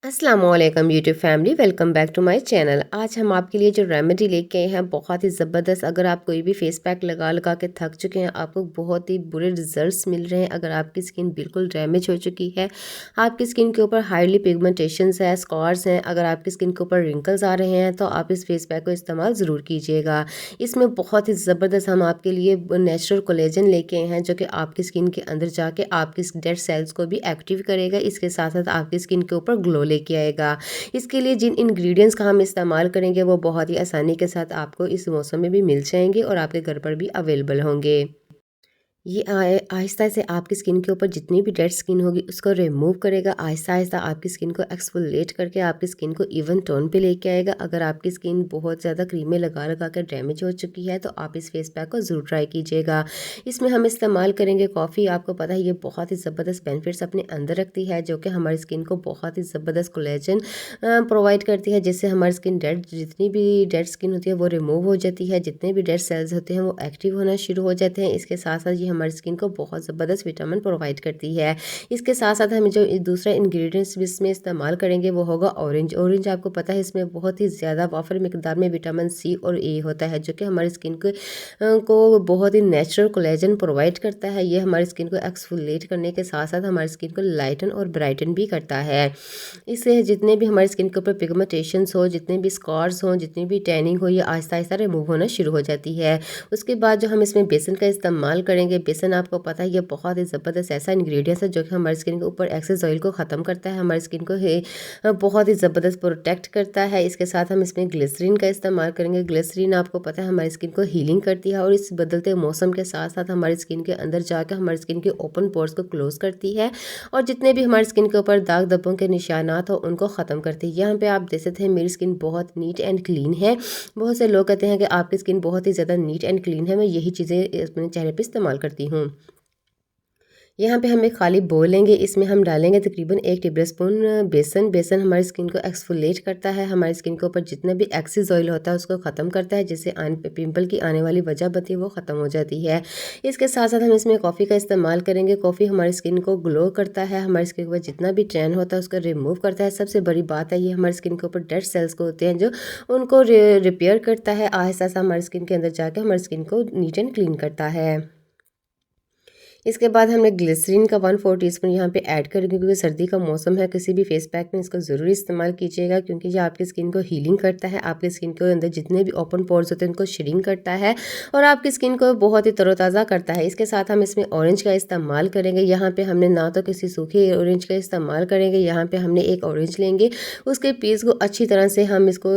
अस्सलामुअलैकुम YouTube family, welcome back to my channel. आज हम आपके लिए जो रेमेडी लेके आए हैं बहुत ही ज़बरदस्त। अगर आप कोई भी फेस पैक लगा लगा के थक चुके हैं, आपको बहुत ही बुरे रिजल्ट्स मिल रहे हैं, अगर आपकी स्किन बिल्कुल डैमेज हो चुकी है, आपकी स्किन के ऊपर हाईली पिगमेंटेशंस है, स्कॉर्स हैं, अगर आपकी स्किन के ऊपर रिंकल्स आ रहे हैं, तो आप इस फेस पैक को इस्तेमाल ज़रूर कीजिएगा। इसमें बहुत ही ज़बरदस्त हम आपके लिए नेचुरल कोलेजन लेके आए हैं, जो कि आपकी स्किन के अंदर जाके आपकी डेड सेल्स को भी एक्टिव करेगा। इसके साथ साथ आपकी स्किन के ऊपर ग्लो लेके आएगा। इसके लिए जिन इंग्रेडिएंट्स का हम इस्तेमाल करेंगे वो बहुत ही आसानी के साथ आपको इस मौसम में भी मिल जाएंगे और आपके घर पर भी अवेलेबल होंगे। ये आहिस्ता से आपकी स्किन के ऊपर जितनी भी डेड स्किन होगी उसको रिमूव करेगा। आहिस्ता आहिस्ता आपकी स्किन को एक्सफोलिएट करके आपकी स्किन को इवन टोन पे लेके आएगा। अगर आपकी स्किन बहुत ज़्यादा क्रीमें लगा लगा कर डैमेज हो चुकी है तो आप इस फेस पैक को ज़रूर ट्राई कीजिएगा। इसमें हम इस्तेमाल करेंगे कॉफ़ी। आपको पता है ये बहुत ही ज़बरदस्त बेनिफिट्स अपने अंदर रखती है, जो कि हमारी स्किन को बहुत ही ज़बरदस्त कोलेजन प्रोवाइड करती है, जिससे हमारी स्किन डेड जितनी भी डेड स्किन होती है वो रिमूव हो जाती है, जितने भी डेड सेल्स होते हैं वो एक्टिव होना शुरू हो जाते हैं। इसके साथ साथ ये हमारी स्किन को बहुत ज़बरदस्त विटामिन प्रोवाइड करती है। इसके साथ साथ हमें जो दूसरा इंग्रेडिएंट्स भी इसमें इस्तेमाल करेंगे वो होगा ऑरेंज। ऑरेंज आपको पता है इसमें बहुत ही ज़्यादा वाफर मिकदार में विटामिन सी और ए होता है, जो कि हमारी स्किन को बहुत ही नेचुरल कोलेजन प्रोवाइड करता है। ये हमारी स्किन को एक्सफोलिएट करने के साथ साथ हमारी स्किन को लाइटन और ब्राइटन भी करता है। इससे जितने भी हमारी स्किन के ऊपर पिगमेंटेशंस हो, जितने भी स्कॉर्स हों, जितनी भी टैनिंग हो, ये आहिस्ता आहिस्ता रिमूव होना शुरू हो जाती है। उसके बाद जो हम इसमें बेसन का इस्तेमाल करेंगे, बेसन आपको पता है ये बहुत ही ज़बरदस्त ऐसा इंग्रेडिएंट्स है जो कि हमारी स्किन के ऊपर एक्सेस ऑयल को ख़त्म करता है, हमारी स्किन को बहुत ही ज़बरदस्त प्रोटेक्ट करता है। इसके साथ हम इसमें ग्लिसरीन का इस्तेमाल करेंगे। ग्लिसरीन आपको पता है हमारी स्किन को हीलिंग करती है और इस बदलते मौसम के साथ साथ हमारी स्किन के अंदर जाकर हमारी स्किन के ओपन पोर्स को क्लोज करती है और जितने भी हमारी स्किन के ऊपर दाग धब्बों के निशानात हो उनको ख़त्म करती है। यहाँ पे आप देख सकते हैं मेरी स्किन बहुत नीट एंड क्लीन है। बहुत से लोग कहते हैं कि आपकी स्किन बहुत ही ज़्यादा नीट एंड क्लीन है, मैं यही चीज़ें अपने चेहरे पे इस्तेमाल करती हूँ। यहाँ पे हम एक खाली बोल लेंगे, इसमें हम डालेंगे तकरीबन 1 टेबलस्पून बेसन। बेसन हमारी स्किन को एक्सफोलिएट करता है, हमारी स्किन के ऊपर जितना भी एक्सेस ऑयल होता है उसको ख़त्म करता है, जिससे पिंपल की आने वाली वजह बनती है वो ख़त्म हो जाती है। इसके साथ साथ हम इसमें कॉफ़ी का इस्तेमाल करेंगे। कॉफ़ी हमारी स्किन को ग्लो करता है, हमारी स्किन के ऊपर जितना भी टैन होता है उसको रिमूव करता है। सबसे बड़ी बात है ये हमारी स्किन के ऊपर डेड सेल्स को होते हैं जो उनको रिपेयर करता है। आहिस्ता आहिस्ता हमारी स्किन के अंदर जाकर हमारी स्किन को नीट एंड क्लीन करता है। इसके बाद हमने ग्लिसरीन का 1/4 टीस्पून यहाँ पे ऐड करेंगे, क्योंकि सर्दी का मौसम है। किसी भी फेस पैक में इसको ज़रूर इस्तेमाल कीजिएगा, क्योंकि ये आपकी स्किन को हीलिंग करता है, आपकी स्किन के अंदर जितने भी ओपन पोर्स होते हैं उनको श्रिंक करता है और आपकी स्किन को बहुत ही तरोताज़ा करता है। इसके साथ हम इसमें ऑरेंज का इस्तेमाल करेंगे। यहाँ पे हमने ना तो किसी सूखे ऑरेंज का इस्तेमाल करेंगे, यहाँ पे हमने एक ऑरेंज लेंगे, उसके पीस को अच्छी तरह से हम इसको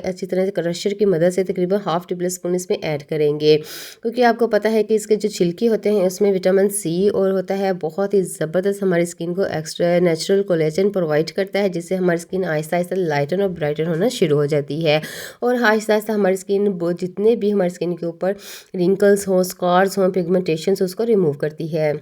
अच्छी तरह से क्रशर की मदद से तकरीबन 1/2 टेबलस्पून इसमें ऐड करेंगे, क्योंकि आपको पता है कि इसके जो छिलके होते हैं उसमें विटामिन सी और होता है बहुत ही ज़बरदस्त हमारी स्किन को एक्स्ट्रा नेचुरल कोलेजन प्रोवाइड करता है, जिससे हमारी स्किन आहिस्ता आहिस्ता लाइटन और ब्राइटन होना शुरू हो जाती है और आहिस्ता आहिस्ता हमारी स्किन जितने भी हमारी स्किन के ऊपर रिंकल्स हों, स्कॉर्स हों, पिगमेंटेशंस उसको रिमूव करती है।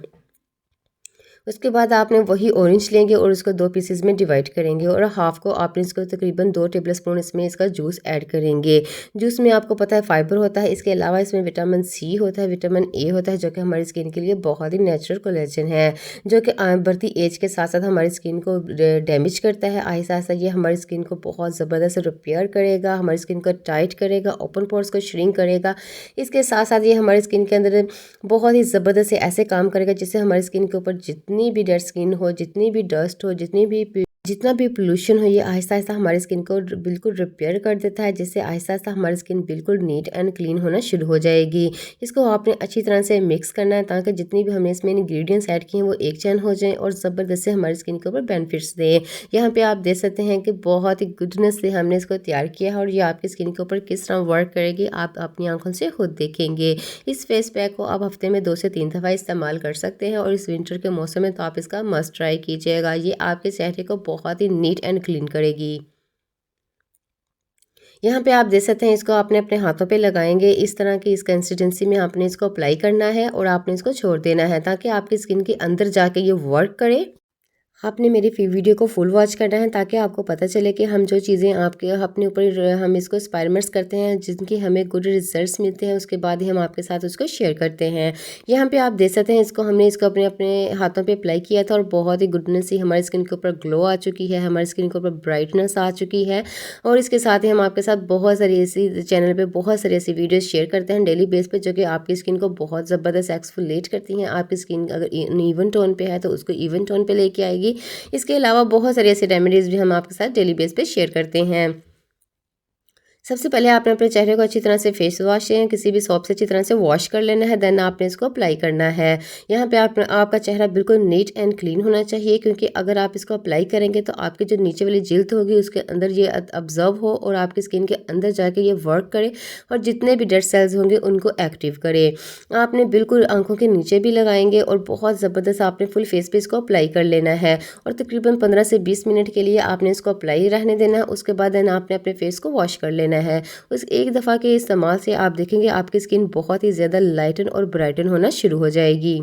उसके बाद आपने वही ऑरेंज लेंगे और उसको 2 पीसेस में डिवाइड करेंगे और हाफ को आपने इसको तकरीबन 2 टेबलस्पून इसमें इसका जूस ऐड करेंगे। जूस में आपको पता है फाइबर होता है, इसके अलावा इसमें विटामिन सी होता है, विटामिन ए होता है, जो कि हमारी स्किन के लिए बहुत ही नेचुरल कोलेजन है, जो कि बढ़ती एज के साथ साथ हमारी स्किन को डैमेज करता है। आहिस्ता आहिस्ता ये हमारी स्किन को बहुत ज़बरदस्त रिपेयर करेगा, हमारी स्किन को टाइट करेगा, ओपन पोर्स को श्रिंक करेगा। इसके साथ साथ ये हमारी स्किन के अंदर बहुत ही ज़बरदस्त से ऐसे काम करेगा जिससे हमारी स्किन के ऊपर जितनी भी डेड स्किन हो, जितनी भी डस्ट हो, जितना भी पोल्यूशन हो, ये आहिस्ता आहिस्ता हमारी स्किन को बिल्कुल रिपेयर कर देता है, जिससे आहिस्ता आहिस्ता हमारी स्किन बिल्कुल नीट एंड क्लीन होना शुरू हो जाएगी। इसको आपने अच्छी तरह से मिक्स करना है ताकि जितनी भी हमने इसमें इंग्रेडिएंट्स ऐड किए हैं वो एक जैन हो जाएं और ज़बरदस्त से हमारी स्किन के ऊपर बेनिफिट्स दें। यहाँ पे आप देख सकते हैं कि बहुत ही गुडनेस से हमने इसको तैयार किया है और ये आपकी स्किन के ऊपर किस तरह वर्क करेगी आप अपनी आंखों से खुद देखेंगे। इस फेस पैक को आप हफ्ते में 2 से 3 दफ़ा इस्तेमाल कर सकते हैं और इस विंटर के मौसम में तो आप इसका मस्ट ट्राई कीजिएगा। ये आपके चेहरे को बहुत ही नीट एंड क्लीन करेगी। यहाँ पे आप देख सकते हैं इसको आपने अपने हाथों पे लगाएंगे, इस तरह की इस कंसिस्टेंसी में आपने इसको अप्लाई करना है और आपने इसको छोड़ देना है ताकि आपकी स्किन के अंदर जाके ये वर्क करे। आपने मेरी वीडियो को फुल वॉच करना है ताकि आपको पता चले कि हम जो चीज़ें आपके अपने ऊपर हम इसको एक्सपेरिमेंट्स करते हैं जिनकी हमें गुड रिजल्ट्स मिलते हैं, उसके बाद ही हम आपके साथ उसको शेयर करते हैं। यहाँ पे आप देख सकते हैं हमने इसको अपने अपने हाथों पे अप्लाई किया था और बहुत ही गुडनेस ही हमारी स्किन के ऊपर ग्लो आ चुकी है, हमारी स्किन के ऊपर ब्राइटनेस आ चुकी है। और इसके साथ ही हम आपके साथ बहुत सारी ऐसी चैनल पे बहुत सारी ऐसी वीडियोज़ शेयर करते हैं डेली बेस पे, जो कि आपकी स्किन को बहुत ज़बरदस्त एक्सफोलिएट करती हैं। आपकी स्किन अगर इवन टोन पे है तो उसको इवन टोन पे लेके आएगी। इसके अलावा बहुत सारी ऐसी रेमेडीज़ भी हम आपके साथ डेली बेस पे शेयर करते हैं। सबसे पहले आपने अपने चेहरे को अच्छी तरह से फेस वॉश या किसी भी सोप से अच्छी तरह से वॉश कर लेना है, देन आपने इसको अप्लाई करना है। यहाँ पे आपका चेहरा बिल्कुल नीट एंड क्लीन होना चाहिए, क्योंकि अगर आप इसको अप्लाई करेंगे तो आपकी जो नीचे वाली जिल्द होगी उसके अंदर ये ऑब्जर्व हो और आपकी स्किन के अंदर जाके ये वर्क करे और जितने भी डेड सेल्स होंगे उनको एक्टिव करे। आपने बिल्कुल आंखों के नीचे भी लगाएंगे और बहुत ज़बरदस्त आपने फुल फेस पे इसको अप्लाई कर लेना है और तकरीबन 15 से 20 मिनट के लिए आपने इसको अप्लाई रहने देना है। उसके बाद देन आपने अपने फेस को वॉश कर लेना है। उस एक दफ़ा के इस्तेमाल से आप देखेंगे आपकी स्किन बहुत ही ज़्यादा लाइटन और ब्राइटन होना शुरू हो जाएगी।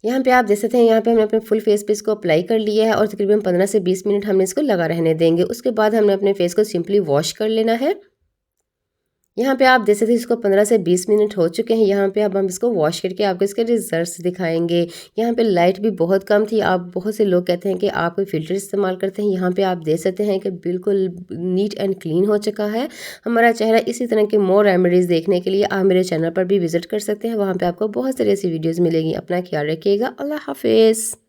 यहाँ पे आप देख सकते हैं, यहाँ पे हमने अपने फुल फेस पे इसको अप्लाई कर लिया है और तकरीबन 15 से 20 मिनट हमने इसको लगा रहने देंगे। उसके बाद हमने अपने फेस को सिंपली वॉश कर लेना है। यहाँ पे आप देख सकते हैं इसको 15 से 20 मिनट हो चुके हैं। यहाँ पे अब हम इसको वॉश करके आपको इसके रिजल्ट्स दिखाएंगे। यहाँ पे लाइट भी बहुत कम थी। आप बहुत से लोग कहते हैं कि आप कोई फ़िल्टर इस्तेमाल करते हैं। यहाँ पे आप देख सकते हैं कि बिल्कुल नीट एंड क्लीन हो चुका है हमारा चेहरा। इसी तरह के मोर रेमेडीज़ देखने के लिए आप मेरे चैनल पर भी विजिट कर सकते हैं। वहाँ पर आपको बहुत सारी ऐसी वीडियोज़ मिलेंगी। अपना ख्याल रखिएगा। अल्लाह हाफिज़।